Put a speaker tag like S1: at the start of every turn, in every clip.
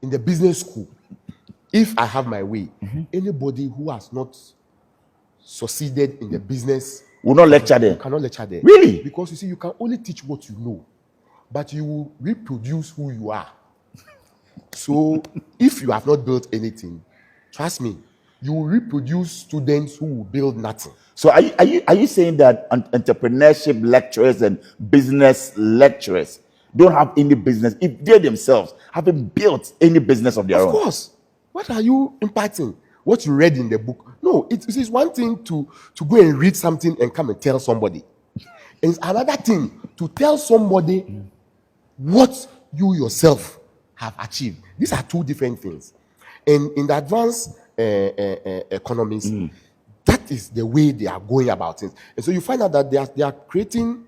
S1: in the business school, if I have my way, anybody who has not succeeded in the business
S2: will not lecture there.
S1: You cannot lecture there.
S2: Really?
S1: Because you see, you can only teach what you know, but you will reproduce who you are. So if you have not built anything, trust me, you will reproduce students who will build nothing.
S2: So are you saying that entrepreneurship lecturers and business lecturers don't have any business if they themselves haven't built any business of their own?
S1: Of course. What are you imparting? What you read in the book? No, it is one thing to go and read something and come and tell somebody. And it's another thing to tell somebody what you yourself have achieved. These are two different things. And in the advanced economies, that is the way they are going about it. And so you find out that they are creating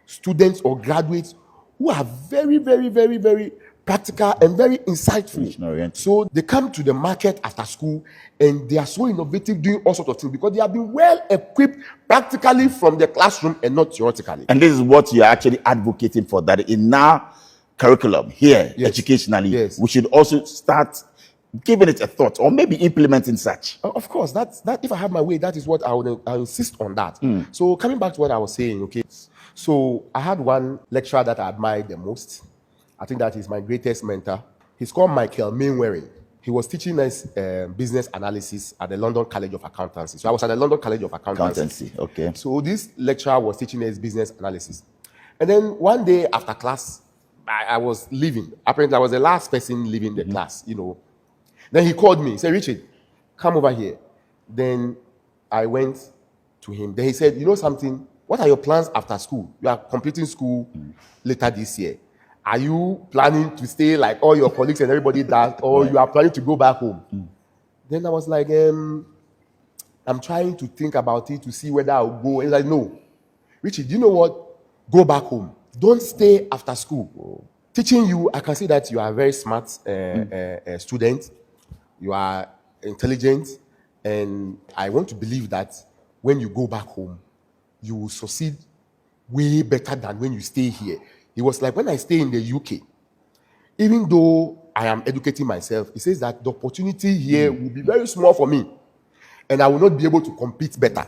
S1: students or graduates who are very, very, very, very practical and very insightful. So they come to the market after school and they are so innovative, doing all sorts of things because they have been well equipped practically from the classroom and not theoretically.
S2: And this is what you're actually advocating for, that in our curriculum here, educationally, we should also start giving it a thought or maybe implementing such.
S1: Of course, that if I have my way, that is what I insist on that. So coming back to what I was saying, okay. So I had one lecturer that I admired the most. I think that is my greatest mentor. He's called Michael Mainwaring. He was teaching us business analysis at the London College of Accountancy. So I was at the London College of Accountancy.
S2: Okay.
S1: So this lecturer was teaching us business analysis. And then one day after class, I was leaving. Apparently, I was the last person leaving the class, you know. Then he called me. He said, Richard, come over here. Then I went to him. Then he said, you know something? What are your plans after school? You are completing school later this year. Are you planning to stay like all your colleagues and everybody does, or you are planning to go back home? Then I was like, I'm trying to think about it to see whether I'll go. And he's like, no. Richard, you know what? Go back home. Don't stay after school. Teaching you, I can see that you are a very smart student. You are intelligent. And I want to believe that when you go back home, you will succeed way better than when you stay here. He was like, when I stay in the UK, even though I am educating myself, he says that the opportunity here will be very small for me. And I will not be able to compete better.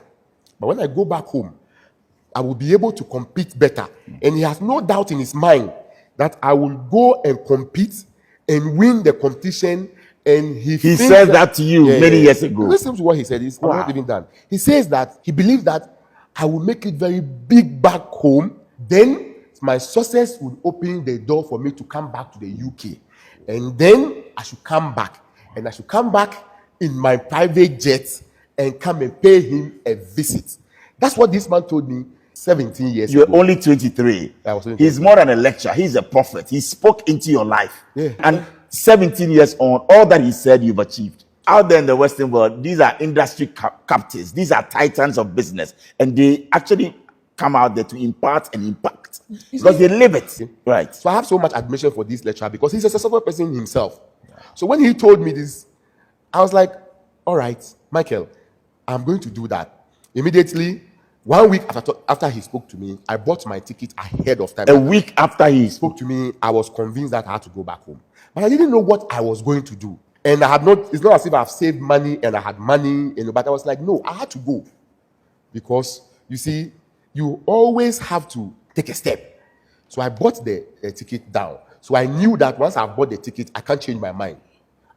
S1: But when I go back home, I will be able to compete better. And he has no doubt in his mind that I will go and compete and win the competition. And he
S2: said that to you many years ago.
S1: Listen to what he said. It's not even done. He says that he believes that I will make it very big back home. Then my success will open the door for me to come back to the UK. And then I should come back. And I should come back in my private jet and come and pay him a visit. That's what this man told me 17 years ago.
S2: You're only 23.
S1: I was 23.
S2: He's more than a lecturer. He's a prophet. He spoke into your life.
S1: Yeah.
S2: And 17 years on, all that he said, you've achieved. Out there in the Western world, these are industry captains. These are titans of business. And they actually come out there to impart and impact. Because they live it. Right.
S1: So I have so much admiration for this lecturer because he's a successful person himself. So when he told me this, I was like, all right, Michael, I'm going to do that. Immediately, 1 week after he spoke to me, I bought my ticket ahead of time.
S2: A week after he
S1: spoke to me, I was convinced that I had to go back home. But I didn't know what I was going to do. And I had not, it's not as if I've saved money and I had money, but I was like, no, I had to go. Because, you see, you always have to take a step. So I bought the ticket down. So I knew that once I've bought the ticket, I can't change my mind.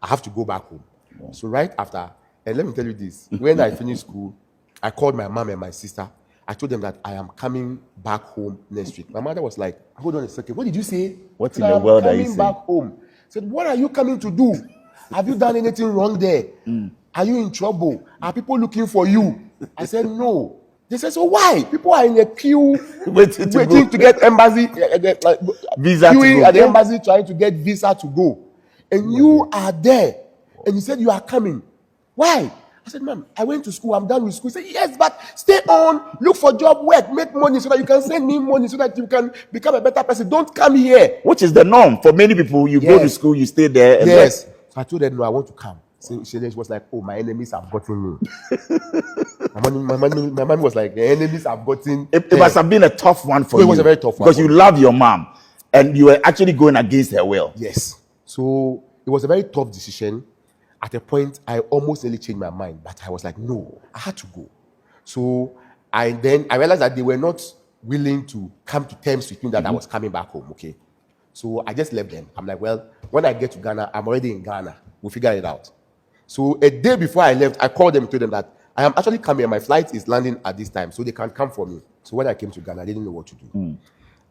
S1: I have to go back home. Yeah. So right after, and let me tell you this, when I finished school, I called my mom and my sister. I told them that I am coming back home next week. My mother was like, hold on a second. What did you say?
S2: What in the world are you
S1: coming
S2: saying?
S1: back home. I said, what are you coming to do? Have you done anything wrong there? Are you in trouble? Are people looking for you? I said, no. They said, so why? People are in a queue waiting to get embassy,
S2: visa
S1: queuing at the embassy trying to get visa to go. And you are there. And you said you are coming. Why? I said, ma'am, I went to school. I'm done with school. He said, yes, but stay on. Look for job, work, make money so that you can send me money so that you can become a better person. Don't come here.
S2: Which is the norm for many people. You go to school, you stay there. And
S1: yes. So I told her, no, I want to come. So she was like, oh, my enemies have gotten me. my mom was like, the enemies have gotten.
S2: It must have been a tough one for you.
S1: It was a very tough one.
S2: Because you love your mom and you were actually going against her will.
S1: Yes. So it was a very tough decision. At a point, I almost nearly changed my mind, but I was like, no, I had to go. So I realized that they were not willing to come to terms with me that I was coming back home. Okay. So I just left them. I'm like, well, when I get to Ghana, I'm already in Ghana. We'll figure it out. So a day before I left, I called them and told them that I am actually coming. My flight is landing at this time, so they can come for me. So when I came to Ghana, I didn't know what to do.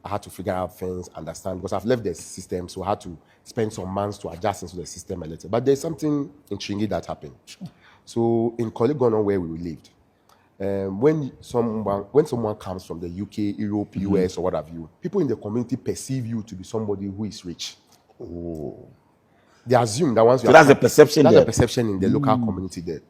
S1: I had to figure out things, understand, because I've left the system, so I had to spend some months to adjust into the system a little. But there's something intriguing that happened. So in Ghana, where we lived, when someone comes from the UK, Europe, US, or what have you, people in the community perceive you to be somebody who is rich. They assume that once you
S2: So that's the perception
S1: that's
S2: there.
S1: the perception in the local community there.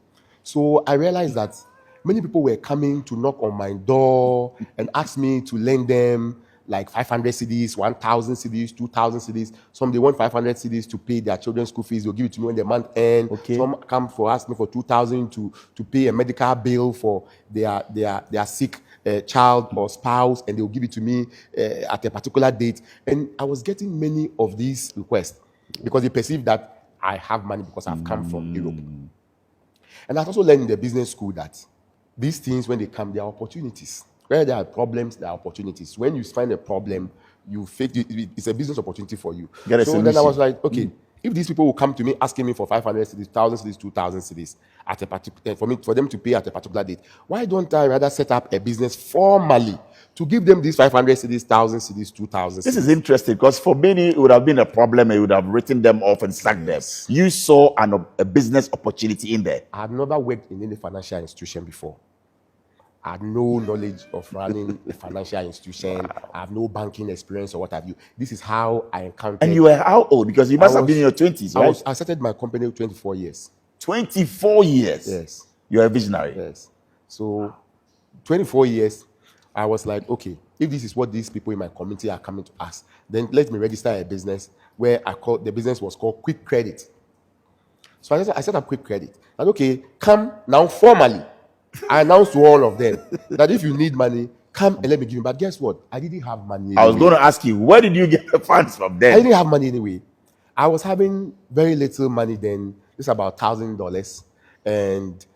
S1: So I realized that many people were coming to knock on my door and ask me to lend them like 500 CDs, 1,000 CDs, 2,000 CDs. Some they want 500 CDs to pay their children's school fees. They'll give it to me when the month ends.
S2: Okay.
S1: Some come for ask me for 2,000 to pay a medical bill for their sick child or spouse, and they'll give it to me at a particular date. And I was getting many of these requests because they perceive that I have money because I've come from Europe. And I've also learned in the business school that these things, when they come, they are opportunities. Where there are problems, there are opportunities. When you find a problem, you face it, it's a business opportunity for you.
S2: Get a
S1: So then
S2: solution.
S1: I was like, okay, if these people will come to me asking me for 500 cities, 1,000 cities, 2,000 cities at a particular, for them to pay at a particular date, why don't I rather set up a business formally to give them these 500 cities, 1,000 cities, 2,000
S2: This
S1: cities?
S2: is interesting because for many it would have been a problem and you would have written them off and sacked them. You saw a business opportunity in there.
S1: I had never worked in any financial institution before. I had no knowledge of running a financial institution. I have no banking experience or what have you. This is how I encountered.
S2: And you were how old? Because you must have been in your 20s, right?
S1: I started my company with 24 years.
S2: 24 years.
S1: Yes.
S2: You're a visionary.
S1: Yes. So 24 years, I was like, okay, if this is what these people in my community are coming to ask, then let me register a business where the business was called Quick Credit. So I set up Quick Credit. And okay, come now formally. I announced to all of them that if you need money, come and let me give you. But guess what? I didn't have money anyway.
S2: I was going to ask you, where did you get the funds from
S1: I
S2: then?
S1: didn't have money anyway. I was having very little money then. It's about $1,000. And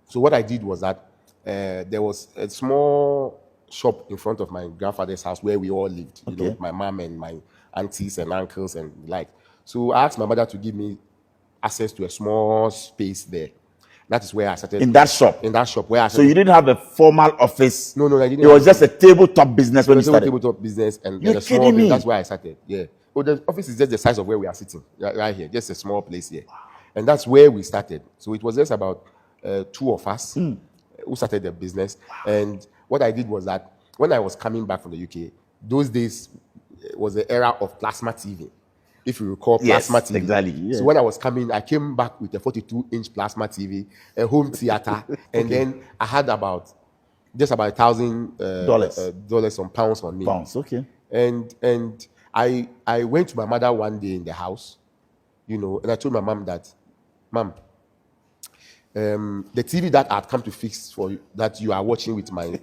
S1: so what I did was that there was a small shop in front of my grandfather's house where we all lived. You know, my mom and my aunties and uncles and like. So I asked my mother to give me access to a small space there. That is where I started.
S2: In that shop?
S1: In that shop where I started.
S2: So you didn't have a formal office?
S1: No, I didn't.
S2: It was just a tabletop business when you
S1: it was a
S2: started?
S1: tabletop business and
S2: You're
S1: a small
S2: kidding me?
S1: That's where I started. Yeah. Well, the office is just the size of where we are sitting, right here. Just a small place here. Wow. And that's where we started. So it was just about two of us who started the business. Wow. And what I did was that when I was coming back from the UK, those days was the era of plasma TV. If you recall, plasma TV.
S2: Exactly. Yeah.
S1: So when I was coming, I came back with a 42-inch plasma TV, a home theater, and then I had just about $1,000 on pounds on me.
S2: Pounds, okay.
S1: And I went to my mother one day in the house, you know, and I told my mom that, Mom, the TV that I'd come to fix for you, that you are watching with my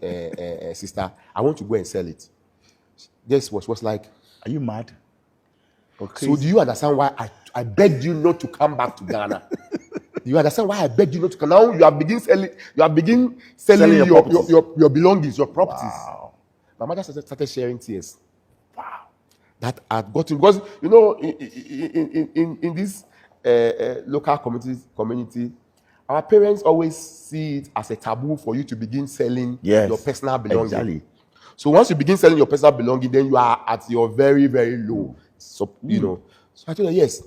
S1: sister, I want to go and sell it. This was like,
S2: are you mad? Okay.
S1: So do you understand why I begged you not to come back to Ghana? Do you understand why I begged you not to come? Now you have begin selling your belongings, your properties. Wow. My mother started sharing tears. Wow. That I'd gotten, because you know, in this local community, our parents always see it as a taboo for you to begin selling your personal belongings. Exactly. So once you begin selling your personal belongings, then you are at your very, very low. So you know, so I told her, yes,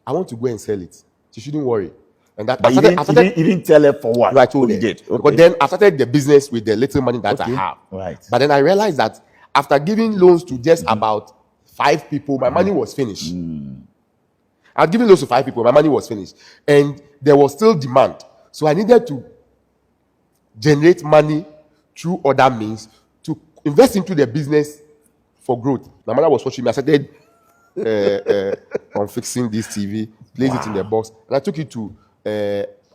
S1: I want to go and sell it. She shouldn't worry. And that
S2: you didn't tell her for what?
S1: I told her. Did. Okay. But then I started the business with the little money that I have.
S2: Right.
S1: But then I realized that after giving loans to just about 5 people, my money was finished. I had given loans to 5 people, my money was finished, and there was still demand. So I needed to generate money through other means to invest into the business for growth. My mother was watching me. I started on fixing this TV, placed it in the box, and I took it to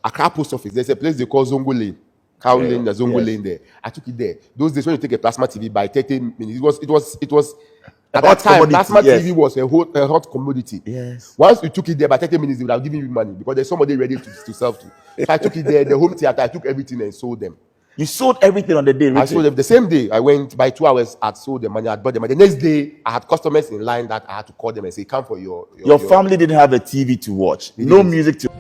S1: Accra Post Office. There's a place they call Zongo Lane. Lane, the Zongo Lane there. I took it there. Those days when you take a plasma TV by 30 minutes, it was At
S2: hot
S1: that time,
S2: commodity,
S1: plasma
S2: yes.
S1: TV was a hot commodity.
S2: Yes.
S1: Once you took it there, by 30 minutes, they would have given you money because there's somebody ready to sell to. So I took it there, the home theater, I took everything and sold them.
S2: You sold everything on the day,
S1: I
S2: Richard.
S1: sold them the same day. I went by 2 hours, I sold the money, I bought them. The next day, I had customers in line that I had to call them and say, come for your
S2: Your family didn't have a TV to watch, no
S1: didn't.
S2: music to